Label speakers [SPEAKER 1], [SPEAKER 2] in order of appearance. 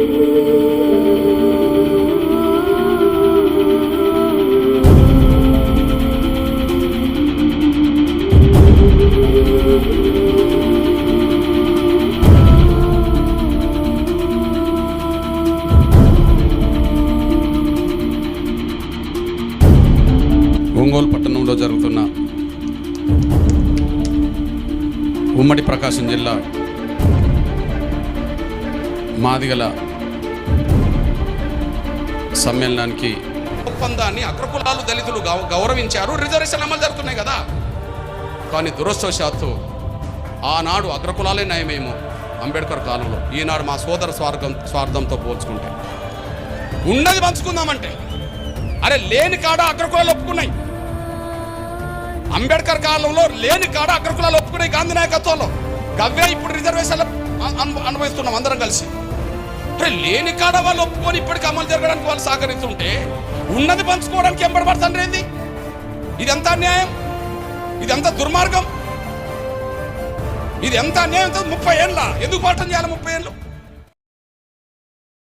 [SPEAKER 1] ఒంగోలు పట్టణంలో జరుగుతున్న ఉమ్మడి ప్రకాశం జిల్లా మాదిగల సమ్మేళనానికి ఒప్పందాన్ని అగ్రకులాలు దళితులు గౌరవించారు. రిజర్వేషన్ అమలు జరుగుతున్నాయి కదా. కానీ దురదృష్టవశాత్తు ఆనాడు అగ్రకులాలే నయమేమో అంబేద్కర్ కాలంలో, ఈనాడు మా సోదర స్వార్థంతో పోల్చుకుంటే ఉన్నది పంచుకుందామంటే అరే లేని కాడ అగ్రకులాలు ఒప్పుకున్నాయి. అంబేద్కర్ కాలంలో లేని కాడ అగ్రకులాలు ఒప్పుకున్నాయి గాంధీ నాయకత్వంలో. గవ్వే ఇప్పుడు రిజర్వేషన్లు అనుభవిస్తున్నాం అందరం కలిసి. లేని కాడ వాళ్ళు ఒప్పుకొని ఇప్పటికి అమలు జరగడానికి వాళ్ళు సహకరిస్తుంటే ఉన్నది పంచుకోవడానికి ఎంబడబడుతుంది. ఏంది ఇది? ఎంత అన్యాయం, ఇది ఎంత దుర్మార్గం, ఇది ఎంత అన్యాయం. 30 ఏళ్ళ ఎందుకు పాఠం చేయాలి? 30 ఏళ్ళు